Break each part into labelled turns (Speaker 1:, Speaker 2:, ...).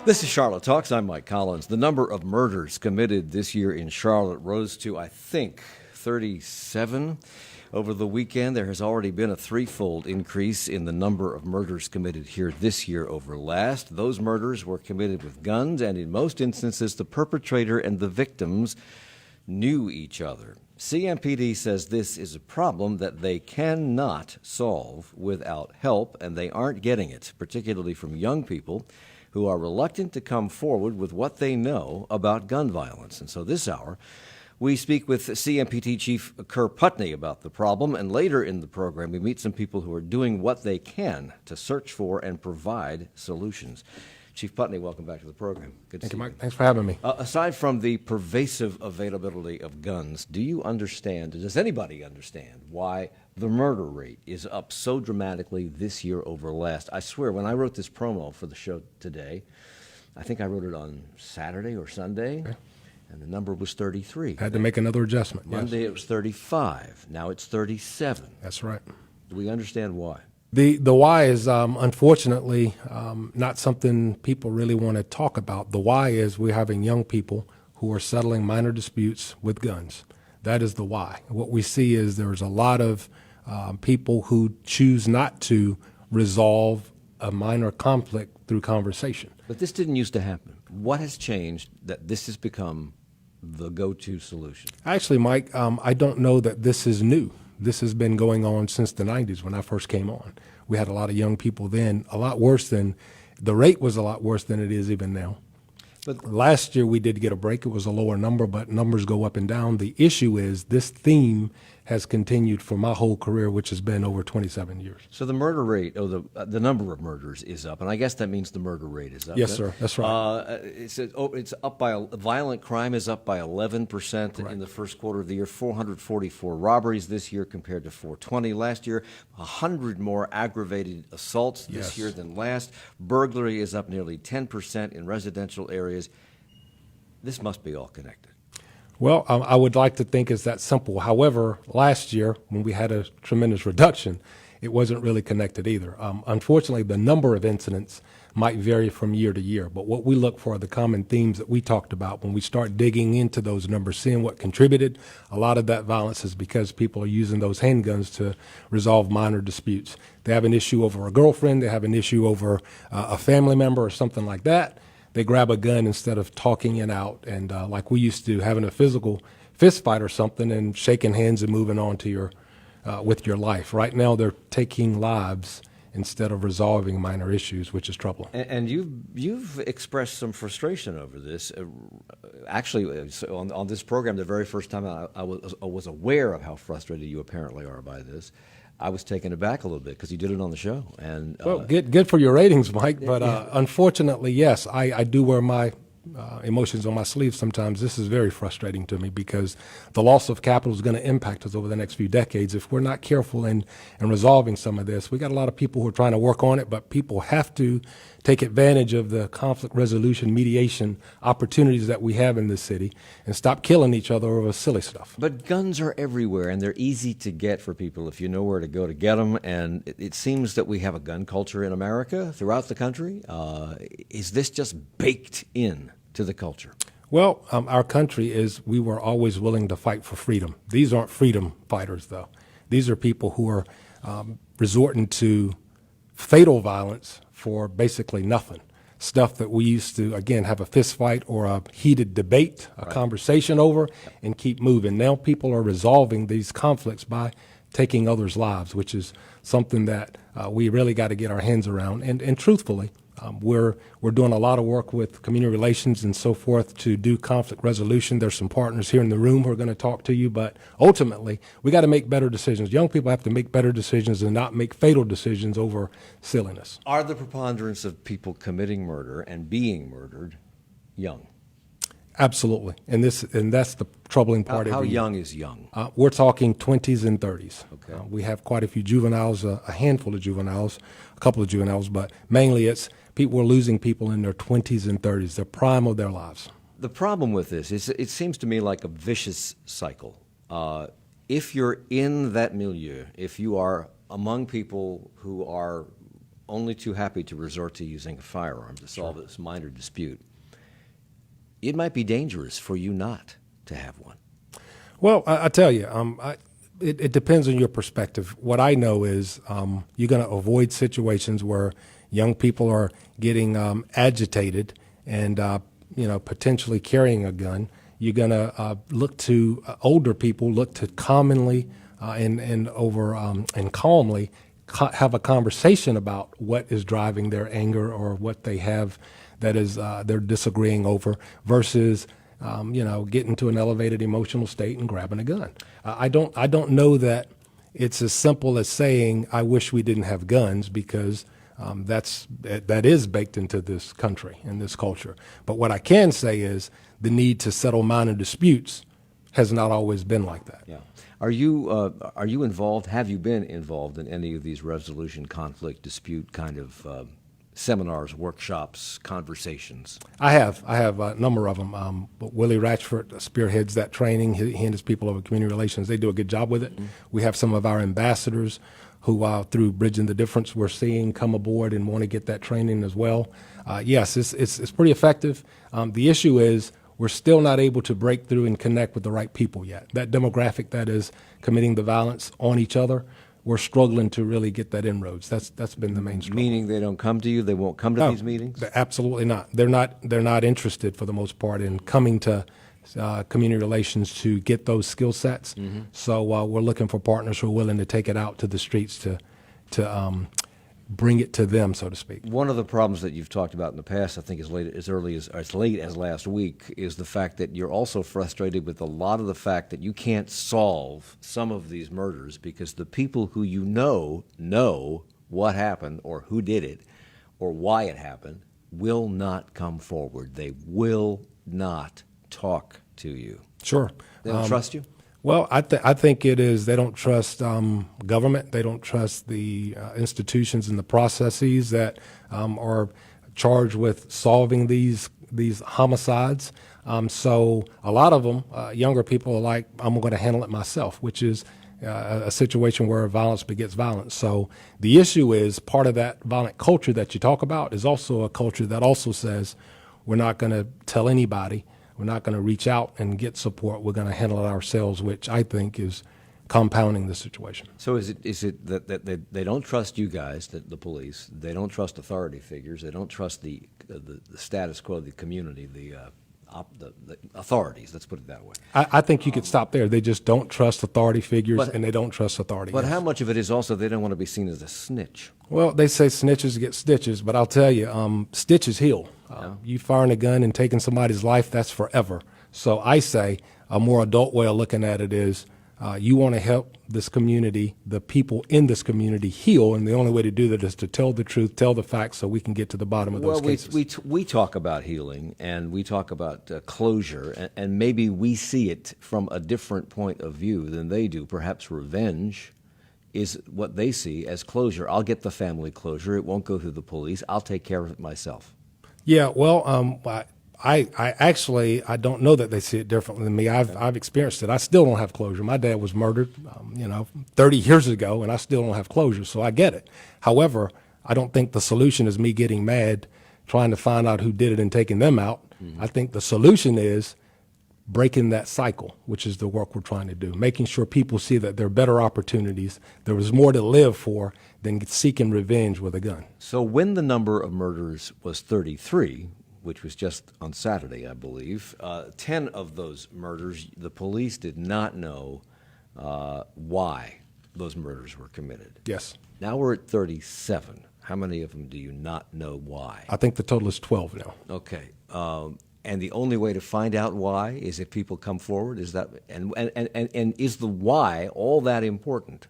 Speaker 1: This is Charlotte Talks. I'm Mike Collins. The number of murders committed this year in Charlotte rose to, I think, 37. Over the weekend, there has already been a threefold increase in the number of murders committed here this year over last. Those murders were committed with guns, and in most instances, the perpetrator and the victims knew each other. CMPD says this is a problem that they cannot solve without help, and they aren't getting it, particularly from young people who are reluctant to come forward with what they know about gun violence. And so this hour, we speak with CMPD Chief Kerr Putney about the problem, and later in the program, we meet some people who are doing what they can to search for and provide solutions. Chief Putney, welcome back to the program. Good to see you.
Speaker 2: Thank you, Mike. Thanks for having me.
Speaker 1: Aside from the pervasive availability of guns, do you understand, does anybody understand why the murder rate is up so dramatically this year over last? I swear, when I wrote this promo for the show today, I think I wrote it on Saturday or Sunday, okay, and the number was 33.
Speaker 2: Had to make another adjustment.
Speaker 1: Monday it was 35. Now it's 37.
Speaker 2: That's right.
Speaker 1: Do we understand why?
Speaker 2: The why is unfortunately not something people really want to talk about. The why is we're having young people who are settling minor disputes with guns. That is the why. What we see is there's a lot of people who choose not to resolve a minor conflict through conversation.
Speaker 1: But this didn't used to happen. What has changed that this has become the go-to solution?
Speaker 2: Actually, Mike, I don't know that this is new. This has been going on since the 90s when I first came on. We had a lot of young people then, the rate was a lot worse than it is even now. But last year we did get a break. It was a lower number, but numbers go up and down. The issue is this theme has continued for my whole career, which has been over 27 years.
Speaker 1: So the murder rate, the number of murders is up, and I guess that means the murder rate is up.
Speaker 2: Yes, sir. That's right.
Speaker 1: It's up by violent crime is up by 11% in the first quarter of the year. 444 robberies this year compared to 420 last year. 100 more aggravated assaults this year than last. Burglary is up nearly 10% in residential areas. This must be all connected.
Speaker 2: Well, I would like to think it's that simple. However, last year, when we had a tremendous reduction, it wasn't really connected either. Unfortunately, the number of incidents might vary from year to year, but what we look for are the common themes that we talked about when we start digging into those numbers, seeing what contributed. A lot of that violence is because people are using those handguns to resolve minor disputes. They have an issue over a girlfriend, they have an issue over a family member or something like that. They grab a gun instead of talking it out and like we used to, having a physical fist fight or something and shaking hands and moving on to your with your life. Right now they're taking lives instead of resolving minor issues, which is troubling.
Speaker 1: And you've expressed some frustration over this. Actually, on this program, the very first time I was aware of how frustrated you apparently are by this, I was taken aback a little bit because you did it on the show. And
Speaker 2: well, good for your ratings, Mike. But unfortunately, yes, I do wear my emotions on my sleeve sometimes. This is very frustrating to me because the loss of capital is going to impact us over the next few decades if we're not careful in resolving some of this. We got a lot of people who are trying to work on it, but people have to take advantage of the conflict resolution, mediation opportunities that we have in this city and stop killing each other over silly stuff.
Speaker 1: But guns are everywhere, and they're easy to get for people if you know where to go to get them. And it seems that we have a gun culture in America, throughout the country. Is this just baked in to the culture?
Speaker 2: Well, our country we were always willing to fight for freedom. These aren't freedom fighters, though. These are people who are resorting to fatal violence for basically nothing. Stuff that we used to, again, have a fist fight or a heated debate, a conversation over, and keep moving. Now people are resolving these conflicts by taking others' lives, which is something that we really got to get our hands around. And truthfully, we're doing a lot of work with community relations and so forth to do conflict resolution. There's some partners here in the room who are going to talk to you, but ultimately we got to make better decisions. Young people have to make better decisions and not make fatal decisions over silliness.
Speaker 1: Are the preponderance of people committing murder and being murdered young?
Speaker 2: Absolutely, and that's the troubling part.
Speaker 1: How young is young?
Speaker 2: We're talking 20s and 30s.
Speaker 1: Okay.
Speaker 2: We have quite a few juveniles, a handful of juveniles, a couple of juveniles, but mainly it's we're losing people in their 20s and 30s, the prime of their lives.
Speaker 1: The problem with this is it seems to me like a vicious cycle. If you're in that milieu, if you are among people who are only too happy to resort to using a firearm to solve this minor dispute. It might be dangerous for you not to have one.
Speaker 2: Well, I tell you, it depends on your perspective. What I know is you're going to avoid situations where young people are getting agitated and potentially carrying a gun. You're going to look to older people, look to commonly and calmly have a conversation about what is driving their anger or what they have that is they're disagreeing over versus getting to an elevated emotional state and grabbing a gun. I don't know that it's as simple as saying I wish we didn't have guns because that is baked into this country and this culture. But what I can say is the need to settle minor disputes has not always been like that.
Speaker 1: Yeah. Are you involved? Have you been involved in any of these resolution conflict dispute kind of seminars, workshops, conversations?
Speaker 2: I have a number of them. Willie Ratchford spearheads that training. He and his people over community relations, they do a good job with it. Mm-hmm. We have some of our ambassadors who, through Bridging the Difference, we're seeing come aboard and want to get that training as well. Yes, it's pretty effective. The issue is we're still not able to break through and connect with the right people yet. That demographic that is committing the violence on each other, we're struggling to really get that inroads. That's been the main struggle.
Speaker 1: Meaning they don't come to you? They won't come to these meetings?
Speaker 2: Absolutely not. They're not interested for the most part in coming to community relations to get those skill sets. Mm-hmm. So we're looking for partners who are willing to take it out to the streets to bring it to them, so to speak.
Speaker 1: One of the problems that you've talked about in the past, I think as late as last week, is the fact that you're also frustrated with a lot of the fact that you can't solve some of these murders because the people who know what happened or who did it or why it happened will not come forward. They will not talk to you.
Speaker 2: Sure.
Speaker 1: They don't trust you?
Speaker 2: Well, I think it is they don't trust government. They don't trust the institutions and the processes that are charged with solving these homicides. So a lot of them, younger people are like, I'm going to handle it myself, which is a situation where violence begets violence. So the issue is part of that violent culture that you talk about is also a culture that also says we're not going to tell anybody. We're not going to reach out and get support. We're going to handle it ourselves, which I think is compounding the situation.
Speaker 1: So is it that they don't trust you guys, the police? They don't trust authority figures. They don't trust the status quo, the community, the authorities. Let's put it that way.
Speaker 2: I think you could stop there. They just don't trust authority figures, and they don't trust authority.
Speaker 1: But how much of it is also they don't want to be seen as a snitch?
Speaker 2: Well, they say snitches get stitches, but I'll tell you, stitches heal. You firing a gun and taking somebody's life, that's forever. So I say a more adult way of looking at it is you want to help this community, the people in this community heal, and the only way to do that is to tell the truth, tell the facts, so we can get to the bottom of those cases.
Speaker 1: We talk about healing, and we talk about closure, and maybe we see it from a different point of view than they do. Perhaps revenge is what they see as closure. I'll get the family closure. It won't go through the police. I'll take care of it myself.
Speaker 2: Yeah, well, I actually don't know that they see it differently than me. I've experienced it. I still don't have closure. My dad was murdered, 30 years ago, and I still don't have closure. So I get it. However, I don't think the solution is me getting mad, trying to find out who did it and taking them out. Mm-hmm. I think the solution is breaking that cycle, which is the work we're trying to do, making sure people see that there are better opportunities. There is more to live for than seeking revenge with a gun.
Speaker 1: So when the number of murders was 33, which was just on Saturday, I believe, 10 of those murders, the police did not know why those murders were committed.
Speaker 2: Yes.
Speaker 1: Now we're at 37. How many of them do you not know why?
Speaker 2: I think the total is 12 now.
Speaker 1: Okay. And the only way to find out why is if people come forward? Is that and is the why all that important?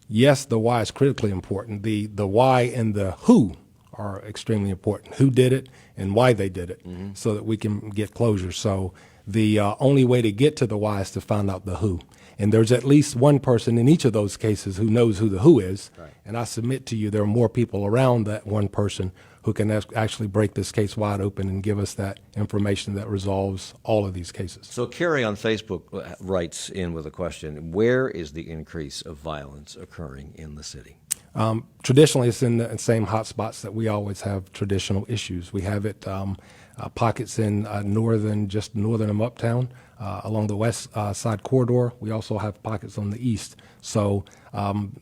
Speaker 2: Yes, the why is critically important. The why and the who are extremely important. Who did it and why they did it, mm-hmm. so that we can get closure. So the only way to get to the why is to find out the who. And there's at least one person in each of those cases who knows who the who is. Right. And I submit to you there are more people around that one person who can actually break this case wide open and give us that information that resolves all of these cases.
Speaker 1: So Kerry on Facebook writes in with a question, where is the increase of violence occurring in the city?
Speaker 2: Traditionally, it's in the same hot spots that we always have traditional issues. We have it pockets in northern of Uptown, along the west side corridor. We also have pockets on the east. So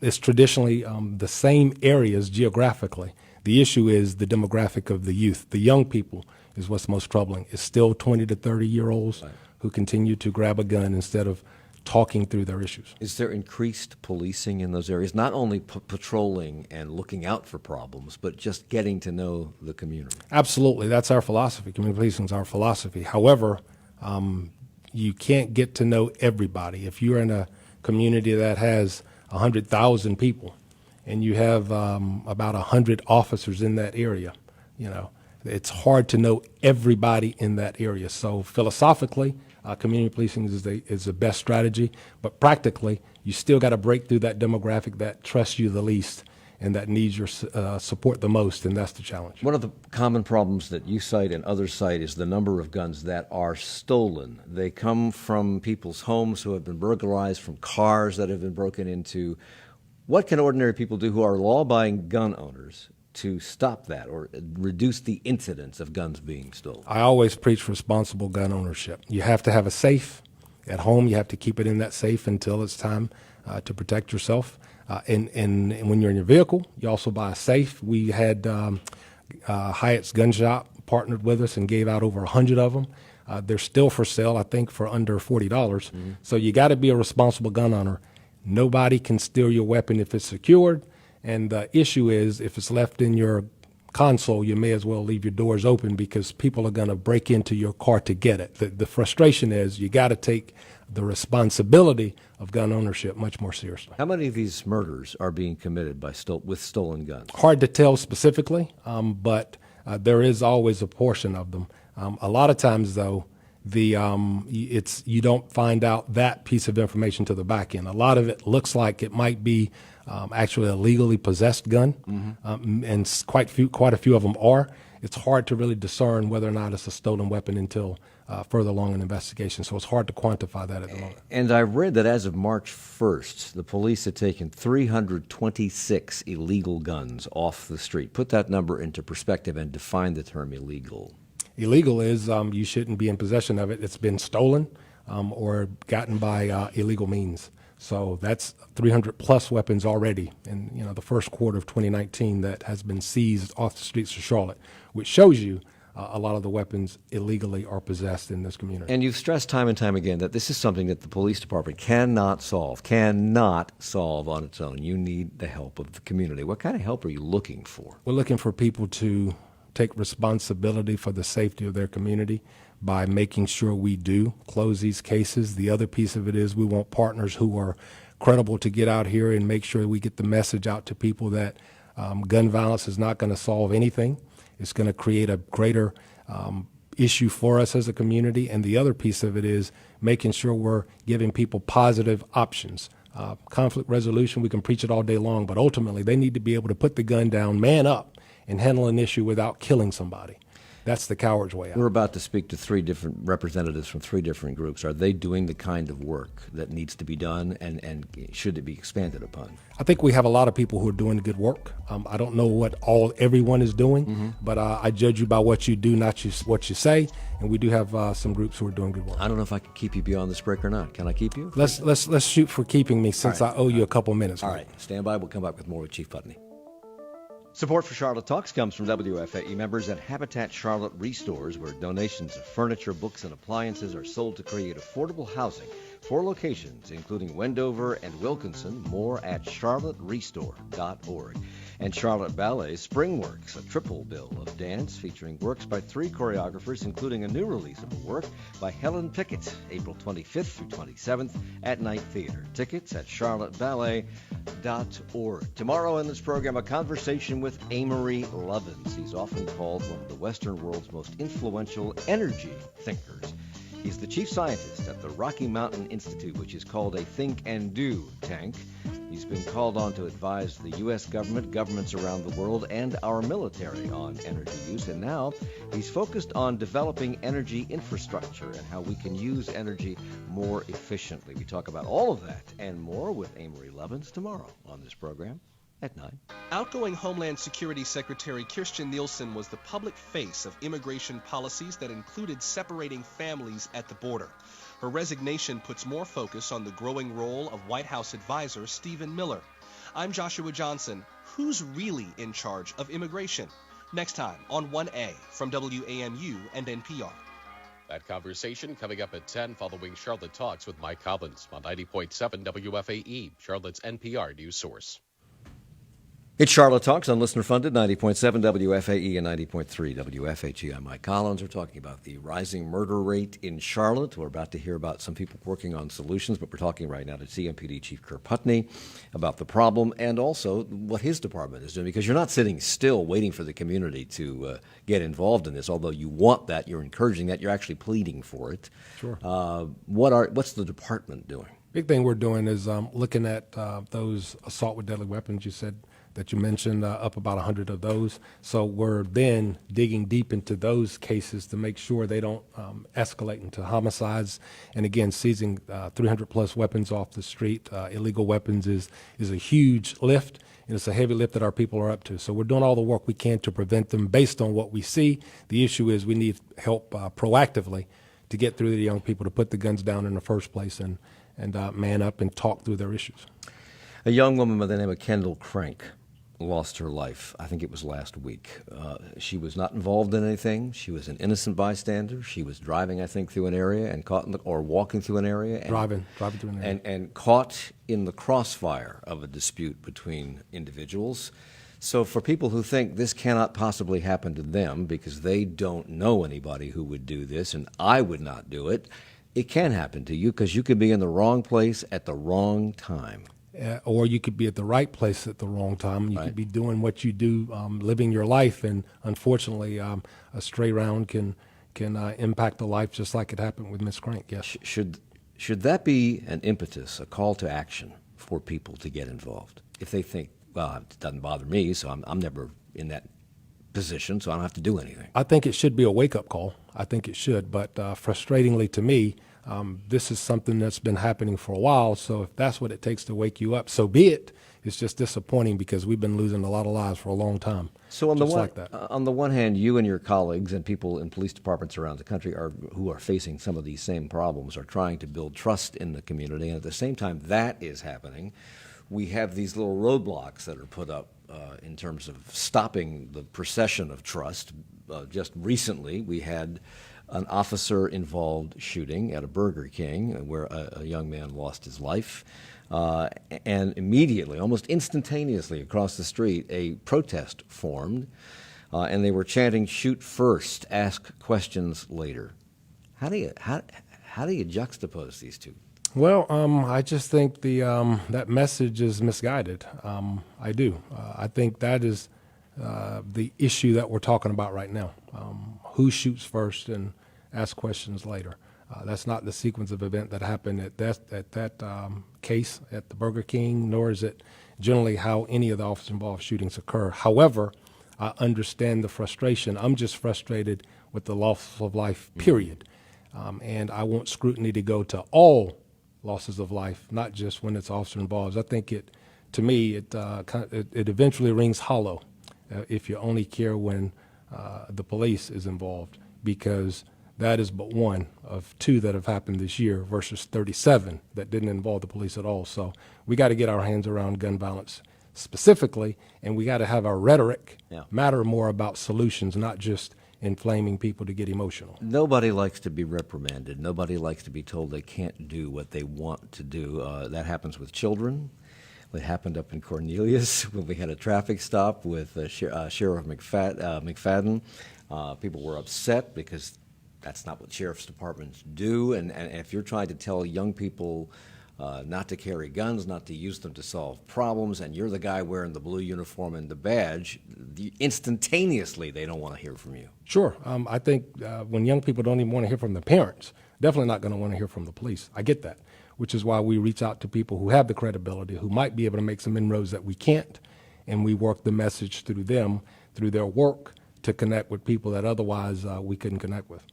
Speaker 2: it's traditionally the same areas geographically. The issue is the demographic of the youth. The young people is what's most troubling. It's still 20 to 30-year-olds who continue to grab a gun instead of talking through their issues.
Speaker 1: Is there increased policing in those areas? Not only patrolling and looking out for problems, but just getting to know the community?
Speaker 2: Absolutely. That's our philosophy. Community policing is our philosophy. However, you can't get to know everybody. If you're in a community that has 100,000 people and you have about 100 officers in that area, it's hard to know everybody in that area. So philosophically, community policing is the best strategy, but practically, you still got to break through that demographic that trusts you the least and that needs your support the most, and that's the challenge.
Speaker 1: One of the common problems that you cite and others cite is the number of guns that are stolen. They come from people's homes who have been burglarized, from cars that have been broken into. What can ordinary people do who are law-abiding gun owners to stop that or reduce the incidence of guns being stolen? I
Speaker 2: always preach responsible gun ownership. You have to have a safe at home. You have to keep it in that safe until it's time to protect yourself. And when you're in your vehicle, you also buy a safe. We had Hyatt's Gun Shop partnered with us and gave out over 100 of them. They're still for sale, I think, for under $40. Mm-hmm. So you got to be a responsible gun owner. Nobody can steal your weapon if it's secured. And the issue is, if it's left in your console, you may as well leave your doors open because people are going to break into your car to get it. The frustration is you got to take the responsibility of gun ownership much more seriously.
Speaker 1: How many of these murders are being committed with stolen guns?
Speaker 2: Hard to tell specifically, but there is always a portion of them. A lot of times, though, you don't find out that piece of information to the back end. A lot of it looks like it might be actually a legally possessed gun, and quite a few of them are. It's hard to really discern whether or not it's a stolen weapon until further along in investigation, so it's hard to quantify that at the moment.
Speaker 1: And I read that as of March 1st, the police had taken 326 illegal guns off the street. Put that number into perspective and define the term illegal.
Speaker 2: Illegal is you shouldn't be in possession of it. It's been stolen or gotten by illegal means. So that's 300-plus weapons already in the first quarter of 2019 that has been seized off the streets of Charlotte, which shows you a lot of the weapons illegally are possessed in this community.
Speaker 1: And you've stressed time and time again that this is something that the police department cannot solve on its own. You need the help of the community. What kind of help are you looking for?
Speaker 2: We're looking for people to take responsibility for the safety of their community by making sure we do close these cases. The other piece of it is we want partners who are credible to get out here and make sure we get the message out to people that gun violence is not going to solve anything. It's going to create a greater issue for us as a community. And the other piece of it is making sure we're giving people positive options. Conflict resolution, we can preach it all day long, but ultimately they need to be able to put the gun down, man up, and handle an issue without killing somebody. That's the coward's way out.
Speaker 1: We're about to speak to three different representatives from three different groups. Are they doing the kind of work that needs to be done, and should it be expanded upon?
Speaker 2: I think we have a lot of people who are doing good work. I don't know what everyone is doing, but I judge you by what you do, not what you say. And we do have some groups who are doing good work.
Speaker 1: I don't know if I can keep you beyond this break or not. Can I keep you?
Speaker 2: Let's shoot for keeping me, since I owe you a couple minutes.
Speaker 1: All right, stand by. We'll come back with more with Chief Putney. Support for Charlotte Talks comes from WFAE members at Habitat Charlotte Restores, where donations of furniture, books, and appliances are sold to create affordable housing. 4 locations, including Wendover and Wilkinson. More at charlotterestore.org. And Charlotte Ballet Springworks, a triple bill of dance featuring works by 3 choreographers, including a new release of a work by Helen Pickett, April 25th through 27th at Night Theater. Tickets at charlotteballet.org. Tomorrow in this program, a conversation with Amory Lovins. He's often called one of the Western world's most influential energy thinkers. He's the chief scientist at the Rocky Mountain Institute, which is called a Think and Do tank. He's been called on to advise the U.S. government, governments around the world, and our military on energy use. And now he's focused on developing energy infrastructure and how we can use energy more efficiently. We talk about all of that and more with Amory Lovins tomorrow on this program. at 9.
Speaker 3: Outgoing Homeland Security Secretary Kirstjen Nielsen was the public face of immigration policies that included separating families at the border. Her resignation puts more focus on the growing role of White House advisor Stephen Miller. I'm Joshua Johnson. Who's really in charge of immigration? Next time on 1A from WAMU and NPR.
Speaker 4: That conversation coming up at 10 following Charlotte Talks with Mike Collins on 90.7 WFAE, Charlotte's NPR news source.
Speaker 1: It's Charlotte Talks on listener-funded 90.7 WFAE and 90.3 WFHI. I'm Mike Collins. We're talking about the rising murder rate in Charlotte. We're about to hear about some people working on solutions, but we're talking right now to CMPD Chief Kerr Putney about the problem and also what his department is doing, because you're not sitting still waiting for the community to get involved in this. Although you want that, you're encouraging that, you're actually pleading for it.
Speaker 2: Sure.
Speaker 1: What's the department doing?
Speaker 2: Big thing we're doing is looking at those assault with deadly weapons you said that you mentioned, up about 100 of those. So we're then digging deep into those cases to make sure they don't escalate into homicides. And again, seizing 300 plus weapons off the street, illegal weapons is a huge lift, and it's a heavy lift that our people are up to. So we're doing all the work we can to prevent them based on what we see. The issue is we need help proactively to get through the young people, to put the guns down in the first place and man up and talk through their issues.
Speaker 1: A young woman by the name of Kendall Crank lost her life. I think it was last week. She was not involved in anything. She was an innocent bystander. She was driving, I think, through an area and caught or walking through an area. And,
Speaker 2: driving through an area.
Speaker 1: And caught in the crossfire of a dispute between individuals. So for people who think this cannot possibly happen to them because they don't know anybody who would do this, and I would not do it, it can happen to you because you could be in the wrong place at the wrong time.
Speaker 2: Or you could be at the right place at the wrong time. You
Speaker 1: Right.
Speaker 2: could be doing what you do, living your life, and unfortunately, a stray round can impact a life just like it happened with Miss Crank. Yes.
Speaker 1: Should that be an impetus, a call to action for people to get involved? If they think, well, it doesn't bother me, so I'm never in that position, so I don't have to do anything.
Speaker 2: I think it should be a wake-up call. I think it should, but frustratingly to me, this is something that's been happening for a while, so if that's what it takes to wake you up, so be it. It's just disappointing because we've been losing a lot of lives for a long time.
Speaker 1: So on the one hand, you and your colleagues and people in police departments around the country who are facing some of these same problems are trying to build trust in the community, and at the same time that is happening, we have these little roadblocks that are put up in terms of stopping the procession of trust. Just recently, we had an officer-involved shooting at a Burger King where a young man lost his life. And immediately, almost instantaneously across the street, a protest formed, and they were chanting, "Shoot first, ask questions later." How do you juxtapose these two?
Speaker 2: Well, I just think that message is misguided. I do. I think that is the issue that we're talking about right now. Who shoots first and asks questions later? That's not the sequence of event that happened at that case at the Burger King, nor is it generally how any of the officer-involved shootings occur. However, I understand the frustration. I'm just frustrated with the loss of life, period. And I want scrutiny to go to all losses of life, not just when it's officer involved. I think it eventually rings hollow if you only care when the police is involved, because that is but one of two that have happened this year versus 37 that didn't involve the police at all. So we got to get our hands around gun violence specifically, and we got to have our rhetoric matter more about solutions, not just inflaming people to get emotional.
Speaker 1: Nobody likes to be reprimanded. Nobody likes to be told they can't do what they want to do. That happens with children. It happened up in Cornelius when we had a traffic stop with Sheriff McFadden. People were upset because that's not what sheriff's departments do. And if you're trying to tell young people not to carry guns, not to use them to solve problems, and you're the guy wearing the blue uniform and the badge, instantaneously they don't want to hear from you.
Speaker 2: Sure. I think when young people don't even want to hear from their parents, definitely not going to want to hear from the police. I get that, which is why we reach out to people who have the credibility, who might be able to make some inroads that we can't, and we work the message through them, through their work, to connect with people that otherwise we couldn't connect with.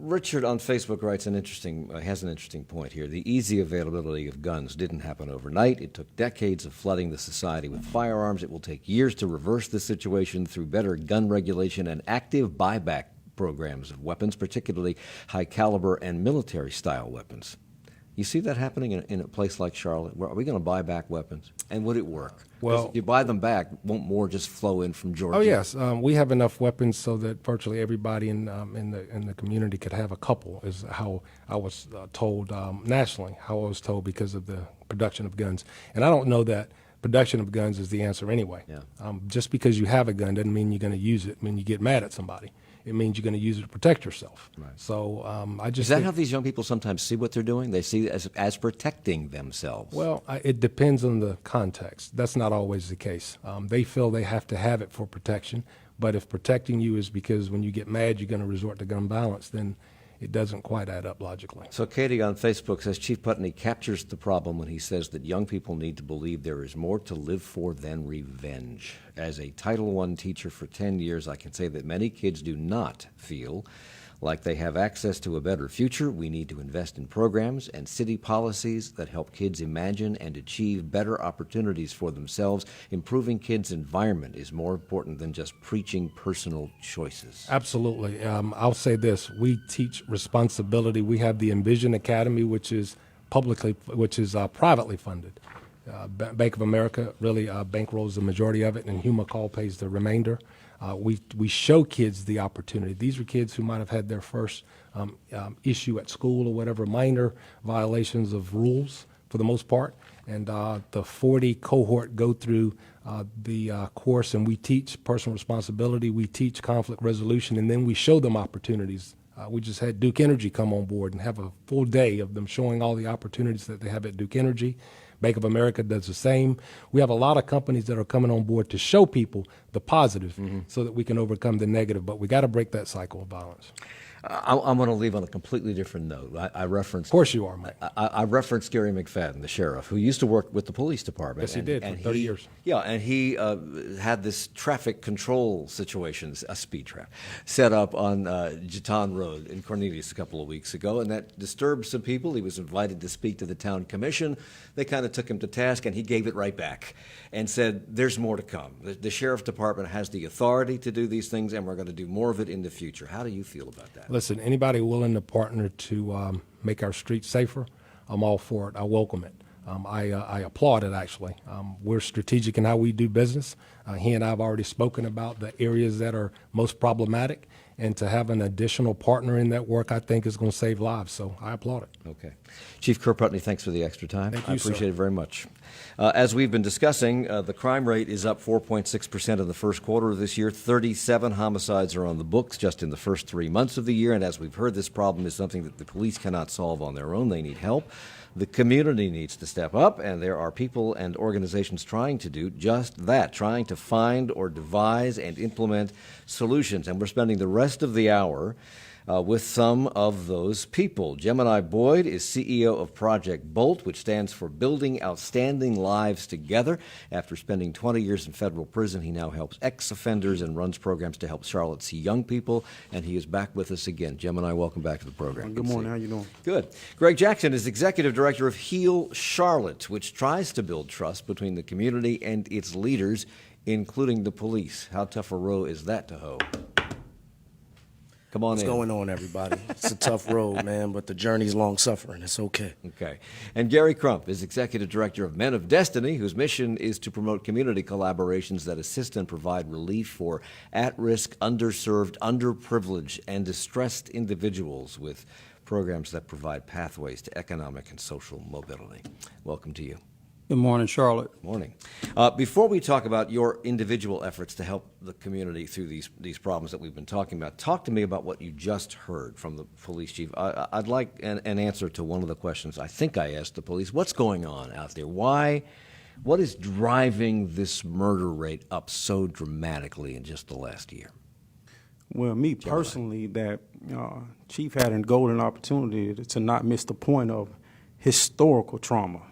Speaker 1: Richard on Facebook writes has an interesting point here. The easy availability of guns didn't happen overnight. It took decades of flooding the society with firearms. It will take years to reverse the situation through better gun regulation and active buyback programs of weapons, particularly high-caliber and military-style weapons. You see that happening in a place like Charlotte? Are we going to buy back weapons? And would it work?
Speaker 2: Well,
Speaker 1: if you buy them back, won't more just flow in from Georgia?
Speaker 2: Oh yes, we have enough weapons so that virtually everybody in the community could have a couple. Is how I was told nationally. How I was told because of the production of guns, and I don't know that production of guns is the answer anyway.
Speaker 1: Yeah.
Speaker 2: Just because you have a gun doesn't mean you're going to use it. I mean, you get mad at somebody. It means you're going to use it to protect yourself.
Speaker 1: Right.
Speaker 2: So I just
Speaker 1: is that how these young people sometimes see what they're doing? They see it as protecting themselves.
Speaker 2: Well, it depends on the context. That's not always the case. They feel they have to have it for protection, but if protecting you is because when you get mad you're going to resort to gun violence, then it doesn't quite add up logically.
Speaker 1: So Katie on Facebook says Chief Putney captures the problem when he says that young people need to believe there is more to live for than revenge. As a Title I teacher for 10 years, I can say that many kids do not feel like they have access to a better future. We need to invest in programs and city policies that help kids imagine and achieve better opportunities for themselves. Improving kids' environment is more important than just preaching personal choices.
Speaker 2: Absolutely. I'll say this. We teach responsibility. We have the Envision Academy, which is privately funded. Bank of America really bankrolls the majority of it, and Huma Call pays the remainder. We show kids the opportunity. These are kids who might have had their first issue at school or whatever, minor violations of rules for the most part. And the 40 cohort go through the course, and we teach personal responsibility, we teach conflict resolution, and then we show them opportunities. We just had Duke Energy come on board and have a full day of them showing all the opportunities that they have at Duke Energy. Bank of America does the same. We have a lot of companies that are coming on board to show people the positive so that we can overcome the negative, but we got to break that cycle of violence.
Speaker 1: I'm going to leave on a completely different note. I referenced.
Speaker 2: Of course you are, Mike.
Speaker 1: I referenced Gary McFadden, the sheriff, who used to work with the police department.
Speaker 2: Yes, he did, for 30 years.
Speaker 1: Yeah, and he had this traffic control situation, a speed trap, set up on Jeton Road in Cornelius a couple of weeks ago, and that disturbed some people. He was invited to speak to the town commission. They kind of took him to task, and he gave it right back and said, there's more to come. The sheriff's department has the authority to do these things, and we're going to do more of it in the future. How do you feel about that?
Speaker 2: Listen, anybody willing to partner to make our streets safer, I'm all for it. I welcome it. I applaud it, actually. We're strategic in how we do business. He and I have already spoken about the areas that are most problematic, and to have an additional partner in that work, I think, is going to save lives. So I applaud it.
Speaker 1: Okay. Chief Kerr Putney, thanks for the extra time.
Speaker 2: Thank you,
Speaker 1: I appreciate
Speaker 2: sir.
Speaker 1: it very much. As we've been discussing, the crime rate is up 4.6% in the first quarter of this year. 37 homicides are on the books just in the first 3 months of the year. And as we've heard, this problem is something that the police cannot solve on their own. They need help. The community needs to step up, and there are people and organizations trying to do just that, trying to find or devise and implement solutions. And we're spending the rest of the hour with some of those people. Gemini Boyd is CEO of Project BOLT, which stands for Building Outstanding Lives Together. After spending 20 years in federal prison, he now helps ex-offenders and runs programs to help Charlotte's young people, and he is back with us again. Gemini, welcome back to the program.
Speaker 5: Good morning. How you doing?
Speaker 1: Good. Greg Jackson is Executive Director of Heal Charlotte, which tries to build trust between the community and its leaders, including the police. How tough a row is that to hoe? Come on
Speaker 5: What's
Speaker 1: in.
Speaker 5: going on, everybody? It's a tough road, man, but the journey's long suffering. It's okay.
Speaker 1: Okay. And Gary Crump is Executive Director of Men of Destiny, whose mission is to promote community collaborations that assist and provide relief for at-risk, underserved, underprivileged, and distressed individuals with programs that provide pathways to economic and social mobility. Welcome to you.
Speaker 6: Good morning, Charlotte.
Speaker 1: Morning. Before we talk about your individual efforts to help the community through these problems that we've been talking about, talk to me about what you just heard from the police chief. I'd like an answer to one of the questions I think I asked the police. What's going on out there? What is driving this murder rate up so dramatically in just the last year?
Speaker 6: Well, me personally, that Chief had a golden opportunity to not miss the point of historical trauma.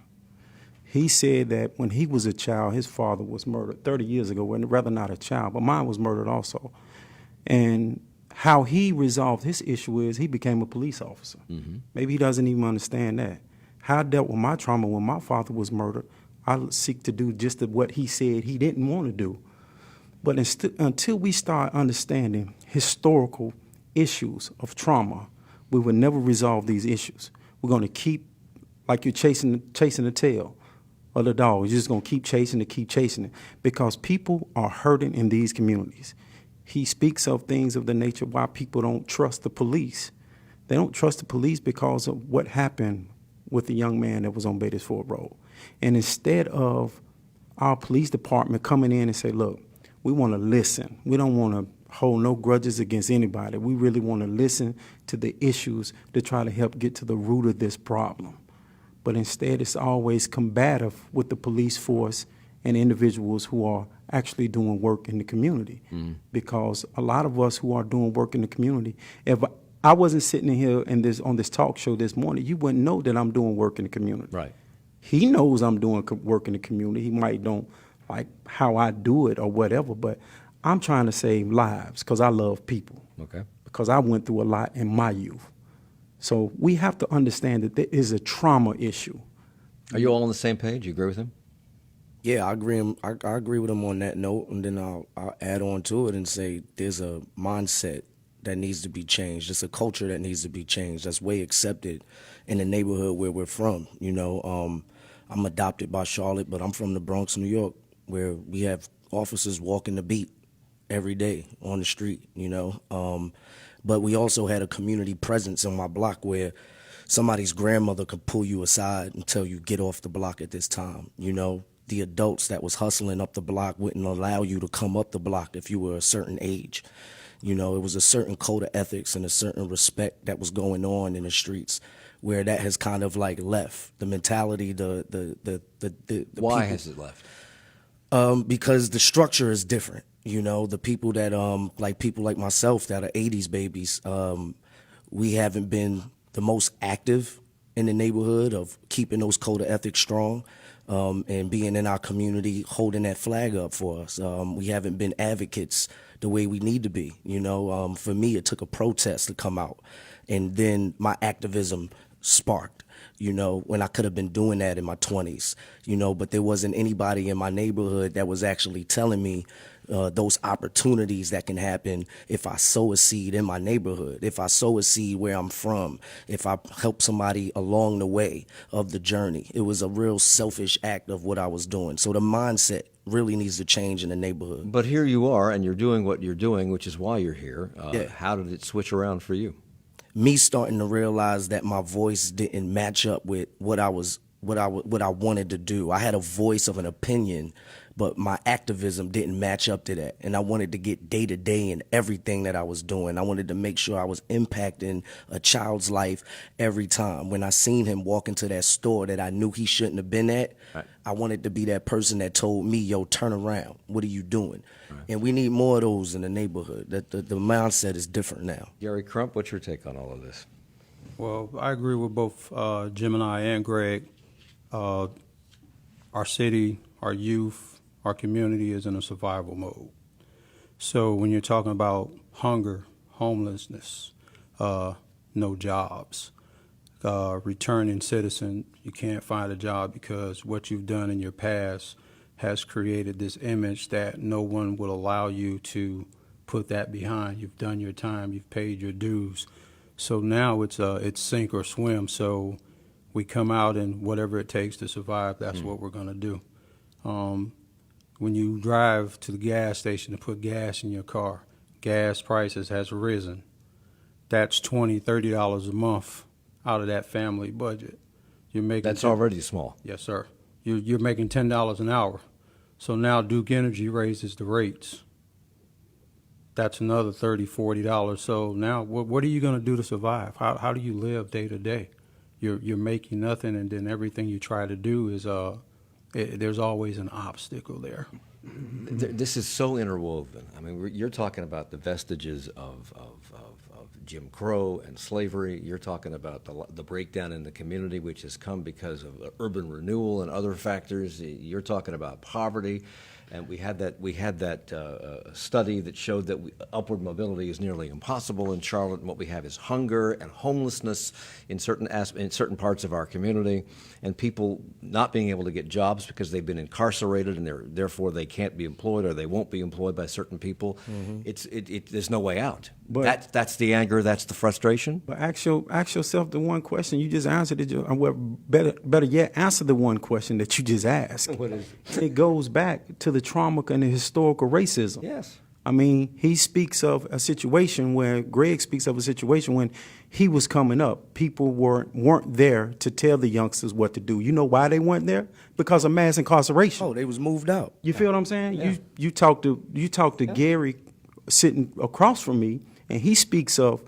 Speaker 6: He said that when he was a child, his father was murdered 30 years ago, rather not a child, but mine was murdered also. And how he resolved his issue is he became a police officer. Maybe he doesn't even understand that. How I dealt with my trauma when my father was murdered, I seek to do just what he said he didn't want to do. But until we start understanding historical issues of trauma, we will never resolve these issues. We're going to keep, like you're chasing the tail of the dog. You're just going to keep chasing it, because people are hurting in these communities. He speaks of things of the nature why people don't trust the police. They don't trust the police because of what happened with the young man that was on Batersford Road. And instead of our police department coming in and say, look, we want to listen. We don't want to hold no grudges against anybody. We really want to listen to the issues to try to help get to the root of this problem. But instead, it's always combative with the police force and individuals who are actually doing work in the community. Because a lot of us who are doing work in the community, if I wasn't sitting in here on this talk show this morning, you wouldn't know that I'm doing work in the community.
Speaker 1: Right.
Speaker 6: He knows I'm doing work in the community. He might don't like how I do it or whatever, but I'm trying to save lives because I love people.
Speaker 1: Okay.
Speaker 6: Because I went through a lot in my youth. So we have to understand that there is a trauma issue.
Speaker 1: Are you all on the same page? You agree with him?
Speaker 5: Yeah, I agree. I agree with him on that note, and then I'll add on to it and say there's a mindset that needs to be changed. It's a culture that needs to be changed. That's way accepted in the neighborhood where we're from. You know, I'm adopted by Charlotte, but I'm from the Bronx, New York, where we have officers walking the beat every day on the street. You know, but we also had a community presence on my block where somebody's grandmother could pull you aside and tell you, get off the block at this time. You know, the adults that was hustling up the block wouldn't allow you to come up the block if you were a certain age. You know, it was a certain code of ethics and a certain respect that was going on in the streets, where that has kind of like left the mentality. The
Speaker 1: Why
Speaker 5: people,
Speaker 1: has it left?
Speaker 5: because the structure is different. You know, the people that like people like myself that are 80s babies, we haven't been the most active in the neighborhood of keeping those code of ethics strong. And being in our community, holding that flag up for us. We haven't been advocates the way we need to be. You know, for me, it took a protest to come out, and then my activism sparked. You know, when I could have been doing that in my 20s. You know, but there wasn't anybody in my neighborhood that was actually telling me those opportunities that can happen if I sow a seed in my neighborhood, if I sow a seed where I'm from, if I help somebody along the way of the journey. It was a real selfish act of what I was doing. So the mindset really needs to change in the neighborhood.
Speaker 1: But here you are, and you're doing what you're doing, which is why you're here.
Speaker 5: Yeah.
Speaker 1: How did it switch around for you?
Speaker 5: Me starting to realize that my voice didn't match up with what I wanted to do. I had a voice of an opinion, but my activism didn't match up to that. And I wanted to get day to day in everything that I was doing. I wanted to make sure I was impacting a child's life every time. When I seen him walk into that store that I knew he shouldn't have been at, right, I wanted to be that person that told me, yo, turn around. What are you doing? Right. And we need more of those in the neighborhood. The mindset is different now.
Speaker 1: Gary Crump, what's your take on all of this?
Speaker 7: Well, I agree with both Jim and I and Greg. Our city, our youth, our community is in a survival mode. So when you're talking about hunger, homelessness, no jobs, returning citizen, you can't find a job because what you've done in your past has created this image that no one will allow you to put that behind. You've done your time, you've paid your dues. So now it's sink or swim. So we come out and whatever it takes to survive, that's what we're going to do. When you drive to the gas station to put gas in your car, gas prices has risen. That's $20, $30 a month out of that family budget. You're making
Speaker 1: That's already small.
Speaker 7: Yes, sir. You're making $10 an hour. So now Duke Energy raises the rates. That's another $30, $40. So now what are you going to do to survive? How do you live day to day? You're making nothing, and then everything you try to do is there's always an obstacle there.
Speaker 1: This is so interwoven. I mean, you're talking about the vestiges of Jim Crow and slavery. You're talking about the breakdown in the community, which has come because of urban renewal and other factors. You're talking about poverty. And we had that study that showed that upward mobility is nearly impossible in Charlotte, and what we have is hunger and homelessness in certain parts of our community, and people not being able to get jobs because they've been incarcerated, and therefore they can't be employed or they won't be employed by certain people. There's no way out.
Speaker 6: But
Speaker 1: that's the anger, that's the frustration.
Speaker 6: But ask yourself the one question you just answered. Better yet, answer the one question that you just asked.
Speaker 1: What is it?
Speaker 6: It goes back to the trauma and the historical racism.
Speaker 1: Yes.
Speaker 6: I mean, he speaks of a situation where Greg speaks of a situation when he was coming up. People weren't there to tell the youngsters what to do. You know why they weren't there? Because of mass incarceration.
Speaker 5: Oh, they was moved out.
Speaker 6: You feel what I'm saying?
Speaker 1: Yeah.
Speaker 6: You talk to Gary sitting across from me, and he speaks of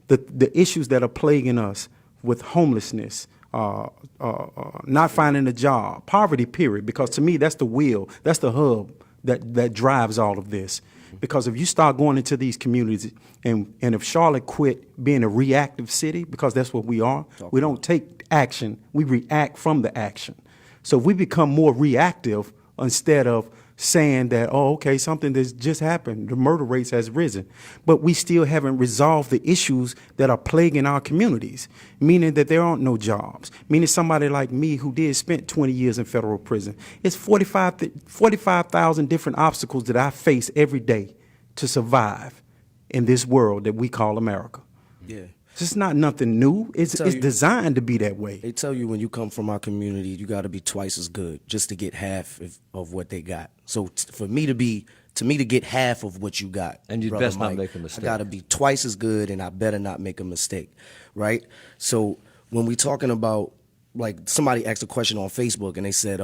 Speaker 6: the issues that are plaguing us with homelessness, not finding a job, poverty, period. Because to me, that's the wheel, that's the hub that drives all of this. Because if you start going into these communities, and if Charlotte quit being a reactive city, because that's what we are, we don't take action, we react from the action. So if we become more reactive instead of saying that, oh, okay, something that's just happened, the murder rates has risen, but we still haven't resolved the issues that are plaguing our communities, meaning that there aren't no jobs, meaning somebody like me who did spent 20 years in federal prison. It's 45,000 different obstacles that I face every day to survive in this world that we call America.
Speaker 5: Yeah.
Speaker 6: It's not nothing new. It's designed to be that way.
Speaker 5: They tell you when you come from our community, you got to be twice as good just to get half of what they got. So for me to get half of what you got,
Speaker 1: and you'd best not make a mistake.
Speaker 5: I got to be twice as good, and I better not make a mistake, right? So when we talking about, like, somebody asked a question on Facebook, and they said,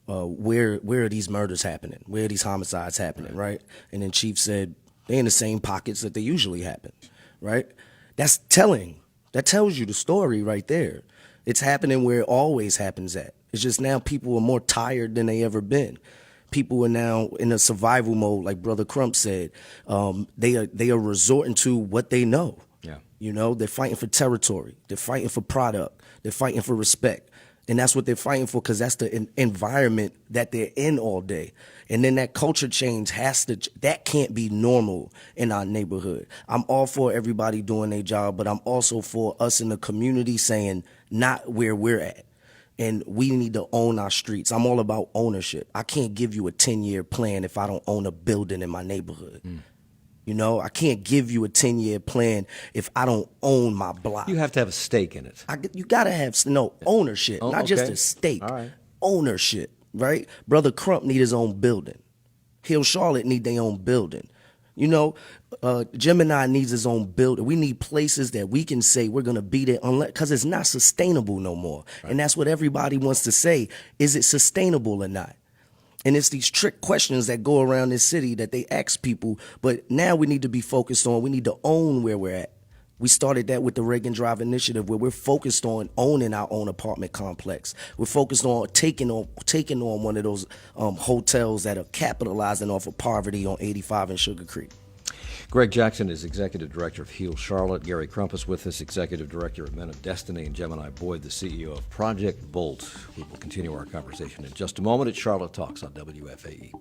Speaker 5: where are these murders happening? Where are these homicides happening, right? And then Chief said they're in the same pockets that they usually happen, right? That's telling. That tells you the story right there. It's happening where it always happens at. It's just now people are more tired than they ever been. People are now in a survival mode, like Brother Crump said. They are resorting to what they know.
Speaker 1: Yeah.
Speaker 5: You know, they're fighting for territory. They're fighting for product. They're fighting for respect. And that's what they're fighting for, because that's the environment that they're in all day. And then that culture change that can't be normal in our neighborhood. I'm all for everybody doing their job, but I'm also for us in the community saying not where we're at. And we need to own our streets. I'm all about ownership. I can't give you a 10-year plan if I don't own a building in my neighborhood. You know, I can't give you a 10-year plan if I don't own my block.
Speaker 1: You have to have a stake in it.
Speaker 5: You got to have ownership, not just a stake.
Speaker 1: All right.
Speaker 5: Ownership, right? Brother Crump need his own building. Hill Charlotte need their own building. You know, Gemini needs his own building. We need places that we can say we're going to be there, because it's not sustainable no more. Right. And that's what everybody wants to say. Is it sustainable or not? And it's these trick questions that go around this city that they ask people, but now we need to be focused on, we need to own where we're at. We started that with the Reagan Drive Initiative, where we're focused on owning our own apartment complex. We're focused on taking on one of those hotels that are capitalizing off of poverty on 85 and Sugar Creek.
Speaker 1: Greg Jackson is Executive Director of Heal Charlotte. Gary Crump is with us, Executive Director of Men of Destiny, and Gemini Boyd, the CEO of Project Bolt. We will continue our conversation in just a moment at Charlotte Talks on WFAE.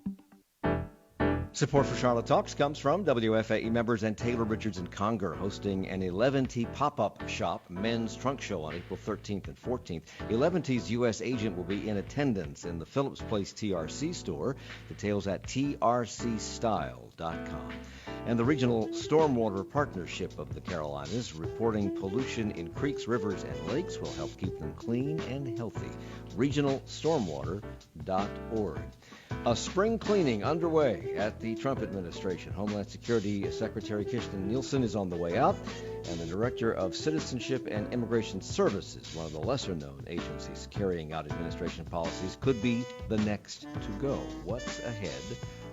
Speaker 1: Support for Charlotte Talks comes from WFAE members and Taylor Richards and Conger, hosting an 11T pop-up shop men's trunk show on April 13th and 14th. 11T's U.S. agent will be in attendance in the Phillips Place TRC store. Details at trcstyle.com. And the Regional Stormwater Partnership of the Carolinas, reporting pollution in creeks, rivers, and lakes, will help keep them clean and healthy. regionalstormwater.org. A spring cleaning underway at the Trump administration. Homeland Security Secretary Kirstjen Nielsen is on the way out, and the Director of Citizenship and Immigration Services, one of the lesser-known agencies carrying out administration policies, could be the next to go. What's ahead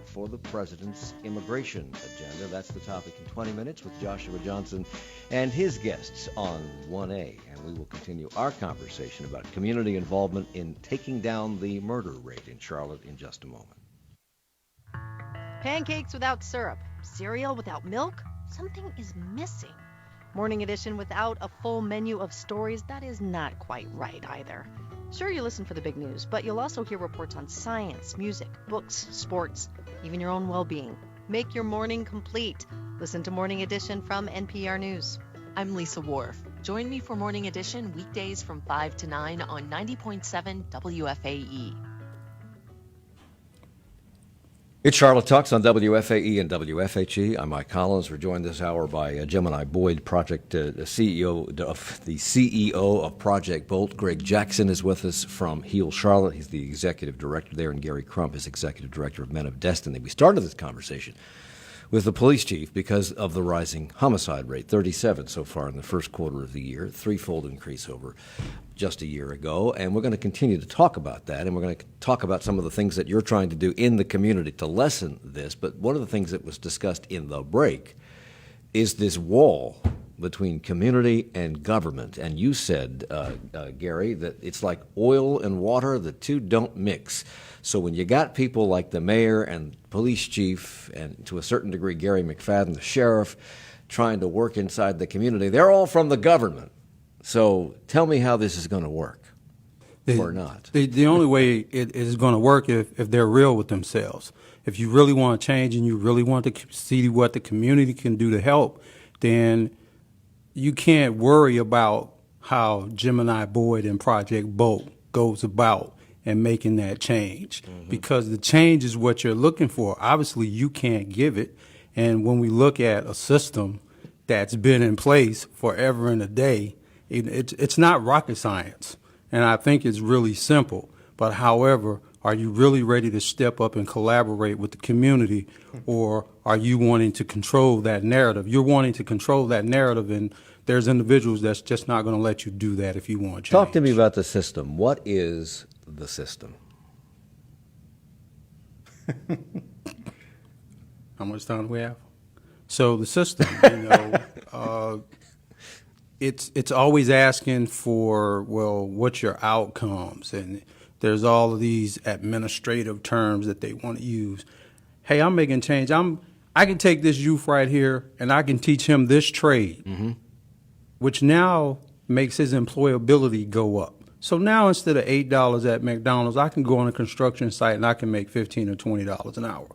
Speaker 1: for the president's immigration agenda? That's the topic in 20 minutes with Joshua Johnson and his guests on 1A. And we will continue our conversation about community involvement in taking down the murder rate in Charlotte in just a moment.
Speaker 8: Pancakes without syrup, cereal without milk, something is missing. Morning edition without a full menu of stories, that is not quite right either. Sure, you listen for the big news, but you'll also hear reports on science, music, books, sports, even your own well-being. Make your morning complete. Listen to Morning Edition from NPR News.
Speaker 9: I'm Lisa Wharf. Join me for Morning Edition weekdays from 5 to 9 on 90.7 WFAE.
Speaker 1: It's Charlotte Talks on WFAE and WFHI. I'm Mike Collins. We're joined this hour by Gemini Boyd, the CEO of Project Bolt. Greg Jackson is with us from Heal Charlotte. He's the executive director there, and Gary Crump is executive director of Men of Destiny. We started this conversation with the police chief because of the rising homicide rate, 37 so far in the first quarter of the year, threefold increase over just a year ago. And we're going to continue to talk about that, and we're going to talk about some of the things that you're trying to do in the community to lessen this. But one of the things that was discussed in the break is this wall between community and government. And you said, Gary, that it's like oil and water, the two don't mix. So when you got people like the mayor and police chief, and to a certain degree Gary McFadden, the sheriff, trying to work inside the community, they're all from the government. So tell me how this is going to work, or not.
Speaker 7: The only way it is going to work if they're real with themselves. If you really want to change and you really want to see what the community can do to help, then you can't worry about how Gemini Boyd and Project Bolt goes about and making that change, because the change is what you're looking for. Obviously, you can't give it. And when we look at a system that's been in place forever and a day, it's not rocket science. And I think it's really simple. But however, are you really ready to step up and collaborate with the community, or are you wanting to control that narrative? You're wanting to control that narrative, and there's individuals that's just not going to let you do that if you want change.
Speaker 1: Talk to me about the system. What is the system?
Speaker 7: How much time do we have? So the system, it's always asking for, well, what's your outcomes? And there's all of these administrative terms that they want to use. Hey, I'm making change. I can take this youth right here and I can teach him this trade, which now makes his employability go up. So now instead of $8 at McDonald's, I can go on a construction site and I can make $15 or $20 an hour.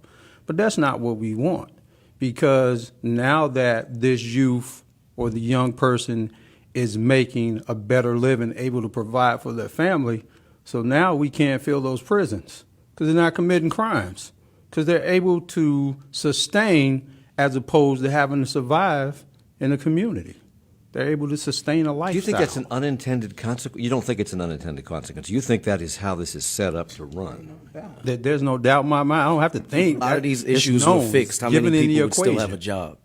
Speaker 7: But that's not what we want, because now that this youth or the young person is making a better living, able to provide for their family, so now we can't fill those prisons because they're not committing crimes, because they're able to sustain as opposed to having to survive in a community. They're able to sustain a lifestyle.
Speaker 1: Do you think that's an unintended consequence? You don't think it's an unintended consequence. You think that is how this is set up to run.
Speaker 7: There's no doubt in my mind. I don't have to think.
Speaker 5: A lot of these issues were fixed. How many people would still have a job?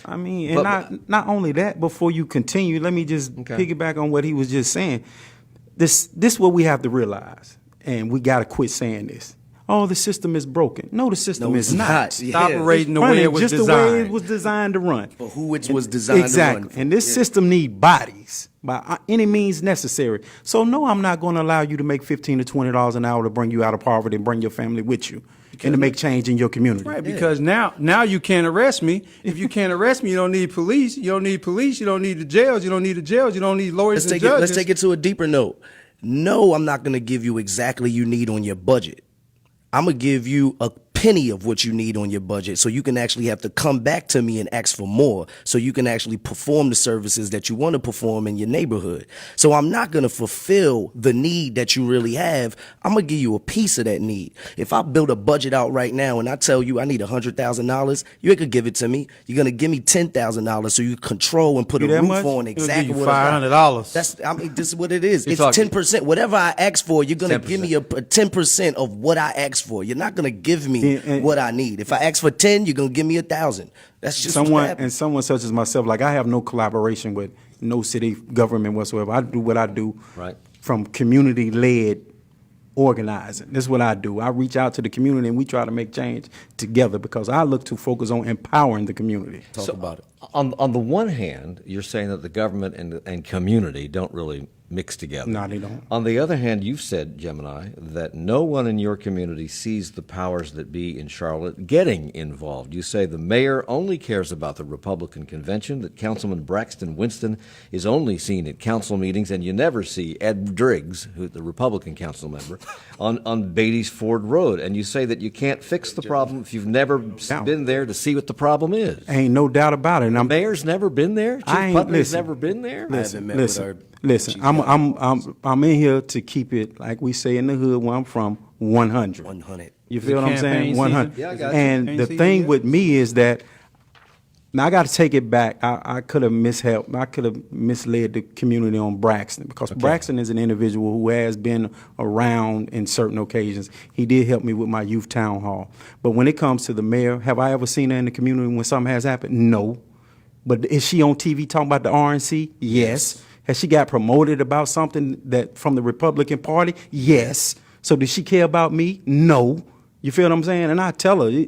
Speaker 6: I mean, and not only that, before you continue, let me just piggyback on what he was just saying. This is what we have to realize, and we got to quit saying this. Oh, the system is broken. No, the system is not.
Speaker 5: Yeah.
Speaker 7: It's operating the way it was designed.
Speaker 6: Just the way it was designed to run.
Speaker 5: For who it was designed to run.
Speaker 6: And this system needs bodies by any means necessary. So, no, I'm not going to allow you to make $15 to $20 an hour to bring you out of poverty and bring your family with you and to make change in your community.
Speaker 7: Right, because now you can't arrest me. If you can't arrest me, you don't need police. You don't need police. You don't need the jails. You don't need the jails. You don't need lawyers and judges.
Speaker 5: Let's take it to a deeper note. No, I'm not going to give you exactly you need on your budget. I'm going to give you a penny of what you need on your budget, so you can actually have to come back to me and ask for more, so you can actually perform the services that you want to perform in your neighborhood. So I'm not going to fulfill the need that you really have. I'm going to give you a piece of that need. If I build a budget out right now and I tell you I need $100,000, you could give it to me. You're going to give me $10,000 so you control and put a roof on exactly what
Speaker 7: $500.
Speaker 5: This is what it is. It's 10%. Whatever I ask for, you're going to give me a 10% of what I asked for. You're not going to give me what I need. If I ask for 10, you're gonna give me 1,000. That's just
Speaker 6: someone such as myself. Like, I have no collaboration with no city government whatsoever. I do what I do from community-led organizing. This is what I do. I reach out to the community and we try to make change together, because I look to focus on empowering the community.
Speaker 5: Talk about it.
Speaker 1: On the one hand, you're saying that the government and community don't really mix together.
Speaker 6: No, they don't.
Speaker 1: On the other hand, you've said, Gemini, that no one in your community sees the powers that be in Charlotte getting involved. You say the mayor only cares about the Republican convention, that Councilman Braxton Winston is only seen at council meetings, and you never see Ed Driggs, who's the Republican council member, on Beatty's Ford Road. And you say that you can't fix the problem if you've never been there to see what the problem is.
Speaker 6: Ain't no doubt about it. And
Speaker 1: The mayor's never been there? Chief Putney's never been there?
Speaker 5: Listen,
Speaker 6: I'm in here to keep it, like we say in the hood where I'm from, 100.
Speaker 5: 100.
Speaker 6: You feel what I'm saying?
Speaker 7: Campaign
Speaker 6: 100.
Speaker 7: season?
Speaker 1: Yeah, I got you.
Speaker 6: And the
Speaker 7: Campaign
Speaker 6: thing
Speaker 7: season,
Speaker 6: with me is that, now I got to take it back. I could have mishelped. I could have misled the community on Braxton, because Braxton is an individual who has been around in certain occasions. He did help me with my youth town hall. But when it comes to the mayor, have I ever seen her in the community when something has happened? No. But is she on TV talking about the RNC? Yes. Has she got promoted about something that from the Republican Party? Yes. So does she care about me? No. You feel what I'm saying? And I tell her,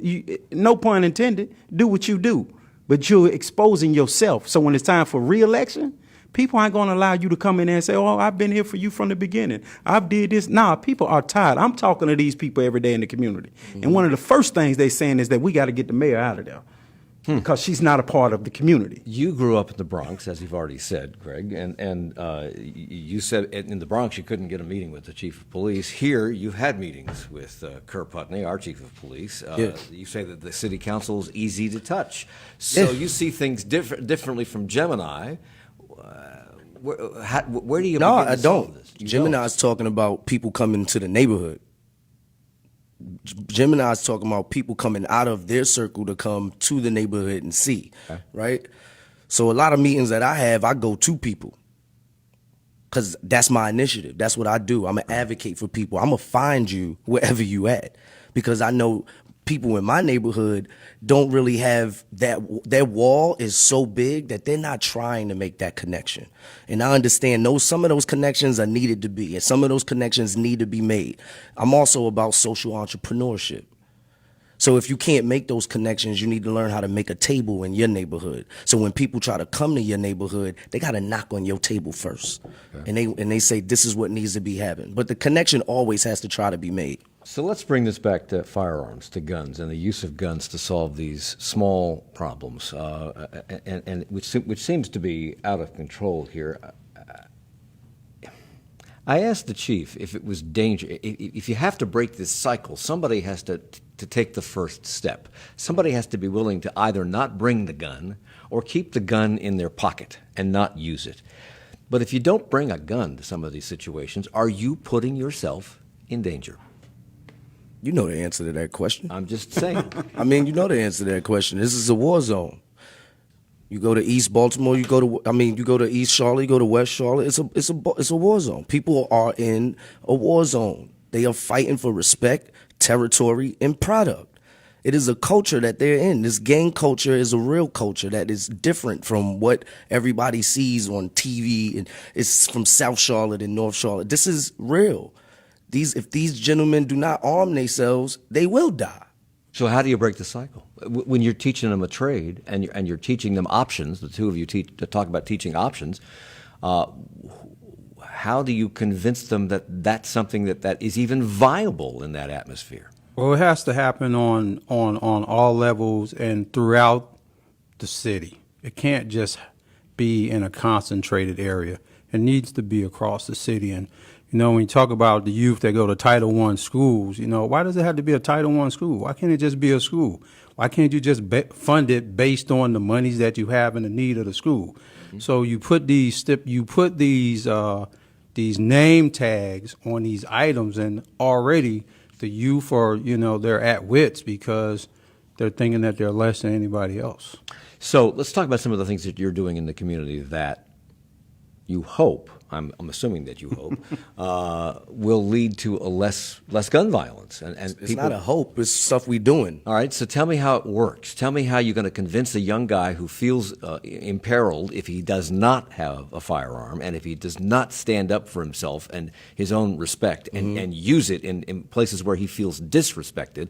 Speaker 6: no pun intended, do what you do. But you're exposing yourself. So when it's time for re-election, people aren't going to allow you to come in there and say, oh, I've been here for you from the beginning. I've did this. Nah, people are tired. I'm talking to these people every day in the community. Mm-hmm. And one of the first things they're saying is that we got to get the mayor out of there. Because she's not a part of the community.
Speaker 1: You grew up in the Bronx, as you've already said, Greg, and you said in the Bronx you couldn't get a meeting with the chief of police. Here, you've had meetings with Kerr Putney, our chief of police. You say that the city council is easy to touch. So you see things differently from Gemini. Where do you
Speaker 5: No,
Speaker 1: begin to
Speaker 5: I
Speaker 1: solve
Speaker 5: don't.
Speaker 1: this? You
Speaker 5: Gemini's talking about people coming to the neighborhood. Gemini's talking about people coming out of their circle to come to the neighborhood and see, right? So a lot of meetings that I have, I go to people because that's my initiative. That's what I do. I'm an advocate for people. I'm going to find you wherever you at because I know people in my neighborhood don't really have that. Their wall is so big that they're not trying to make that connection. And I understand some of those connections are needed to be, and some of those connections need to be made. I'm also about social entrepreneurship. So if you can't make those connections, you need to learn how to make a table in your neighborhood. So when people try to come to your neighborhood, they got to knock on your table first. Okay. And they say, this is what needs to be happening. But the connection always has to try to be made.
Speaker 1: So let's bring this back to firearms, to guns, and the use of guns to solve these small problems, and which seems to be out of control here. I asked the chief if it was if you have to break this cycle, somebody has to take the first step. Somebody has to be willing to either not bring the gun or keep the gun in their pocket and not use it. But if you don't bring a gun to some of these situations, are you putting yourself in danger?
Speaker 5: You know the answer to that question.
Speaker 1: I'm just saying.
Speaker 5: I mean, you know the answer to that question. This is a war zone. You go to East Baltimore, you go to East Charlotte, you go to West Charlotte. It's a war zone. People are in a war zone. They are fighting for respect, territory, and product. It is a culture that they're in. This gang culture is a real culture that is different from what everybody sees on TV. And it's from South Charlotte and North Charlotte. This is real. If these gentlemen do not arm themselves, they will die.
Speaker 1: So how do you break the cycle? When you're teaching them a trade and you're teaching them options, the two of you talk about teaching options, how do you convince them that that's something that is even viable in that atmosphere?
Speaker 7: Well, it has to happen on all levels and throughout the city. It can't just be in a concentrated area. It needs to be across the city. And when you talk about the youth that go to Title I schools, why does it have to be a Title I school? Why can't it just be a school? Why can't you just fund it based on the monies that you have and the need of the school? Mm-hmm. So you put these name tags on these items, and already the youth are, they're at wits because they're thinking that they're less than anybody else.
Speaker 1: So let's talk about some of the things that you're doing in the community that you hope, I'm assuming that you hope, will lead to a less gun violence. And
Speaker 5: it's
Speaker 1: people,
Speaker 5: not a hope. It's stuff we're doing.
Speaker 1: All right, so tell me how it works. Tell me how you're going to convince a young guy who feels imperiled if he does not have a firearm and if he does not stand up for himself and his own respect and use it in places where he feels disrespected.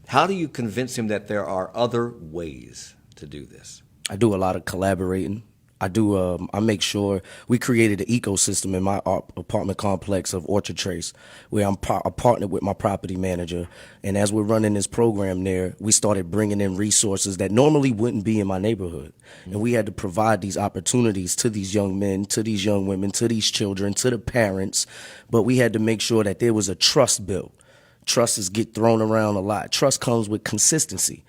Speaker 1: How do you convince him that there are other ways to do this?
Speaker 5: I do a lot of collaborating. I make sure we created an ecosystem in my apartment complex of Orchard Trace, where I'm partnered with my property manager. And as we're running this program there, we started bringing in resources that normally wouldn't be in my neighborhood. And we had to provide these opportunities to these young men, to these young women, to these children, to the parents. But we had to make sure that there was a trust built. Trusts get thrown around a lot. Trust comes with consistency.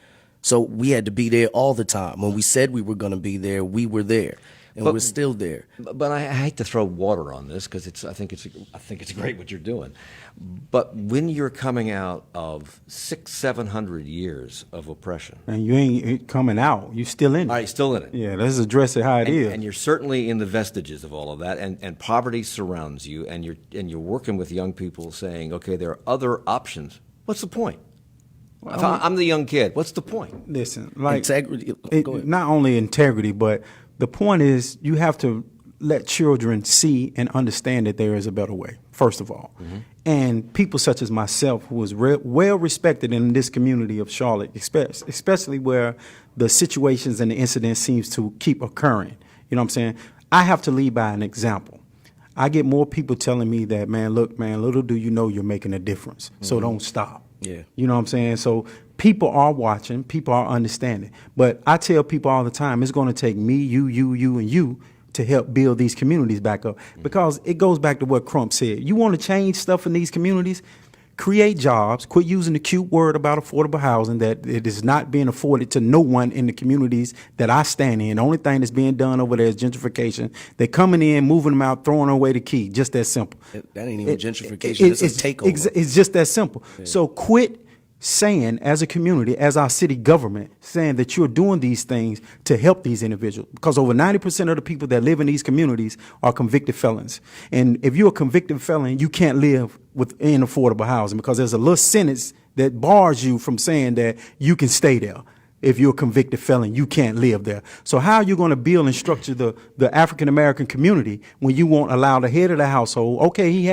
Speaker 5: So we had to be there all the time. When we said we were going to be there, we were there, and we're still there.
Speaker 1: But I hate to throw water on this because I think it's great what you're doing. But when you're coming out of 600-700 years of oppression,
Speaker 6: And you ain't coming out. You still in it.
Speaker 1: all right, still in it.
Speaker 6: Yeah, let's address it how it is.
Speaker 1: And you're certainly in the vestiges of all of that, and poverty surrounds you, and you're working with young people saying, okay, there are other options. What's the point? If I'm the young kid, what's the point?
Speaker 6: Listen, like
Speaker 5: Integrity. Go ahead.
Speaker 6: not only integrity, but the point is you have to let children see and understand that there is a better way, first of all. And people such as myself, who is well respected in this community of Charlotte, especially where the situations and the incidents seems to keep occurring. You know what I'm saying? I have to lead by an example. I get more people telling me that, man, look, man, little do you know you're making a difference. So don't stop.
Speaker 5: Yeah.
Speaker 6: You know what I'm saying? So people are watching, people are understanding. But I tell people all the time, it's going to take me, you, and you to help build these communities back up. Because it goes back to what Crump said. You want to change stuff in these communities? Create jobs. Quit using the cute word about affordable housing that it is not being afforded to no one in the communities that I stand in. The only thing that's being done over there is gentrification. They're coming in, moving them out, throwing away the key. Just that simple.
Speaker 5: That ain't even gentrification. It's a takeover.
Speaker 6: It's just that simple. Yeah. So quit saying, as a community, as our city government, saying that you're doing these things to help these individuals. Because over 90% of the people that live in these communities are convicted felons. And if you're a convicted felon, you can't live within affordable housing because there's a little sentence that bars you from saying that you can stay there. If you're a convicted felon, you can't live there. So how are you going to build and structure the African-American community when you won't allow the head of the household, okay, he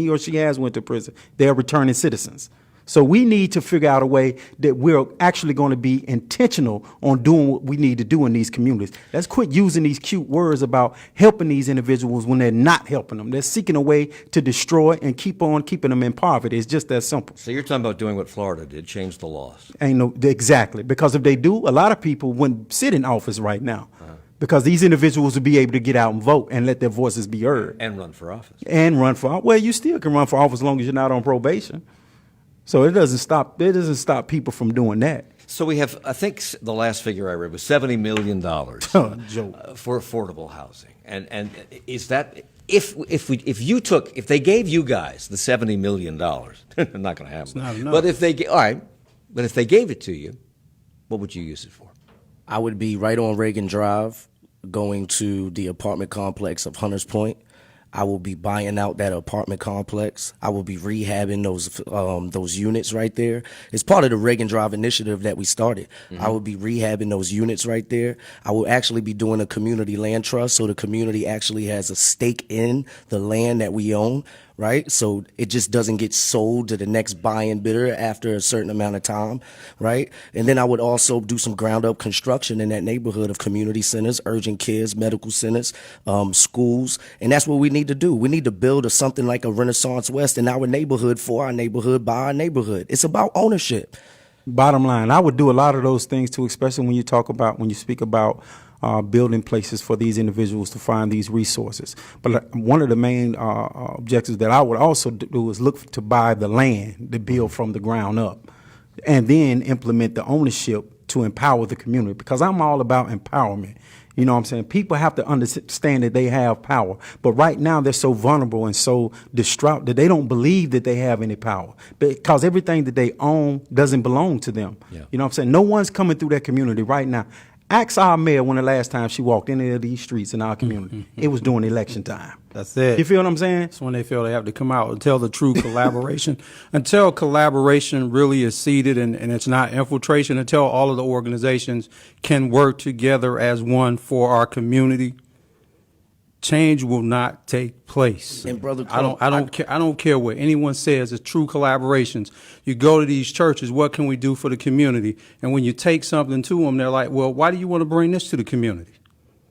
Speaker 6: or she has went to prison, they're returning citizens. So we need to figure out a way that we're actually going to be intentional on doing what we need to do in these communities. Let's quit using these cute words about helping these individuals when they're not helping them. They're seeking a way to destroy and keep on keeping them in poverty. It's just that simple.
Speaker 1: So you're talking about doing what Florida did, change the laws.
Speaker 6: Exactly. Because if they do, a lot of people wouldn't sit in office right now. Because these individuals will be able to get out and vote and let their voices be heard.
Speaker 1: And run for office.
Speaker 6: Well, you still can run for office as long as you're not on probation. So it doesn't stop people from doing that.
Speaker 1: So we have, I think the last figure I read was $70 million for affordable housing. And is that, if they gave you guys the $70 million, not going to happen.
Speaker 7: It's not enough.
Speaker 1: But if they gave it to you, what would you use it for?
Speaker 5: I would be right on Reagan Drive, going to the apartment complex of Hunters Point. I will be buying out that apartment complex. I will be rehabbing those units right there. It's part of the Reagan Drive initiative that we started. I will be rehabbing those units right there. I will actually be doing a community land trust, so the community actually has a stake in the land that we own, right? So it just doesn't get sold to the next buy-in bidder after a certain amount of time, right? And then I would also do some ground-up construction in that neighborhood of community centers, urgent cares, medical centers, schools, and that's what we need to do. We need to build something like a Renaissance West in our neighborhood, for our neighborhood, by our neighborhood. It's about ownership.
Speaker 6: Bottom line, I would do a lot of those things too, especially when you speak about building places for these individuals to find these resources. But one of the main objectives that I would also do is look to buy the land to build from the ground up, and then implement the ownership to empower the community, because I'm all about empowerment. You know what I'm saying? People have to understand that they have power. But right now they're so vulnerable and so distraught that they don't believe that they have any power, because everything that they own doesn't belong to them. Yeah. You know what I'm saying? No one's coming through that community right now. Ask our mayor when the last time she walked any of these streets in our community. It was during election time.
Speaker 7: That's it.
Speaker 6: You feel what I'm saying?
Speaker 7: That's when they feel they have to come out and tell the true collaboration. Until collaboration really is seated and it's not infiltration, until all of the organizations can work together as one for our community, change will not take place.
Speaker 5: And Brother
Speaker 7: I don't care what anyone says. It's true collaborations. You go to these churches, what can we do for the community? And when you take something to them, they're like, well, why do you want to bring this to the community?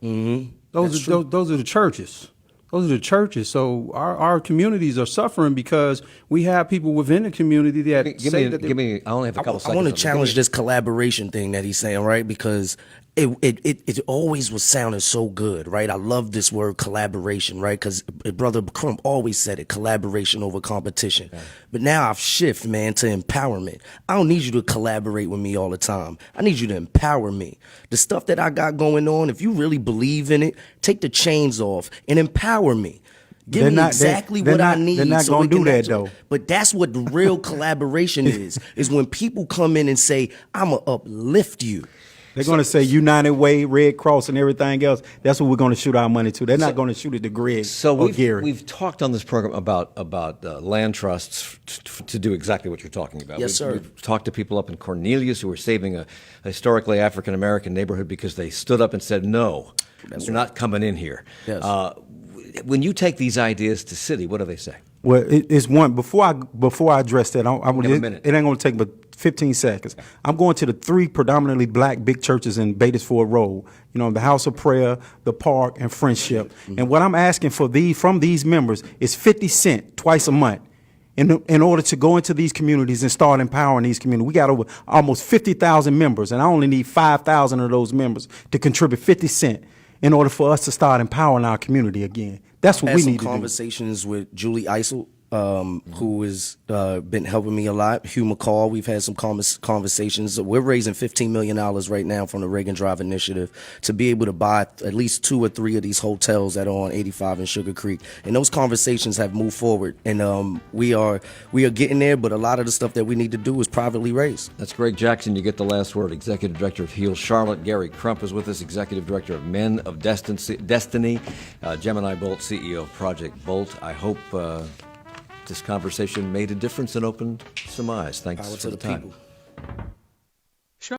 Speaker 7: Those are the churches. Those are the churches. So our communities are suffering because we have people within the community that
Speaker 1: give me. I only have a couple seconds.
Speaker 5: I want to challenge this collaboration thing that he's saying, right? Because it always was sounding so good, right? I love this word collaboration, right? Because Brother Crump always said it, collaboration over competition. Yeah. But now I've shifted, man, to empowerment. I don't need you to collaborate with me all the time. I need you to empower me. The stuff that I got going on, if you really believe in it, take the chains off and empower me. Give me exactly what I need.
Speaker 6: They're not going to do that, though.
Speaker 5: But that's what the real collaboration is when people come in and say, I'm going to uplift you.
Speaker 6: They're going to say United Way, Red Cross, and everything else. That's what we're going to shoot our money to. They're not going to shoot it to Greg or Gary.
Speaker 1: We've talked on this program about land trusts to do exactly what you're talking about.
Speaker 5: Yes, sir.
Speaker 1: We've talked to people up in Cornelius who were saving a historically African-American neighborhood because they stood up and said, no, you're not coming in here.
Speaker 5: Yes.
Speaker 1: When you take these ideas to city, what do they say?
Speaker 6: Well, it's one. Before I address that, it ain't going to take but 15 seconds. Okay. I'm going to the 3 predominantly black big churches in Batesford Road. You know, the House of Prayer, the Park, and Friendship. Mm-hmm. And what I'm asking from these members is 50 cents twice a month. In order to go into these communities and start empowering these communities. We got over almost 50,000 members, and I only need 5,000 of those members to contribute 50 cents in order for us to start empowering our community again. That's what we need to do.
Speaker 5: Conversations with Julie Eisel, who has been helping me a lot. Hugh McCall, we've had some conversations. We're raising $15 million right now from the Reagan Drive Initiative to be able to buy at least 2 or 3 of these hotels that are on 85 and Sugar Creek. And those conversations have moved forward. And we are getting there, but a lot of the stuff that we need to do is privately raised.
Speaker 1: That's Greg Jackson. You get the last word. Executive Director of Heal Charlotte. Gary Crump is with us, Executive Director of Men of Destiny. Gemini Bolt, CEO of Project Bolt. I hope this conversation made a difference and opened some eyes. Thanks for the time.
Speaker 5: People.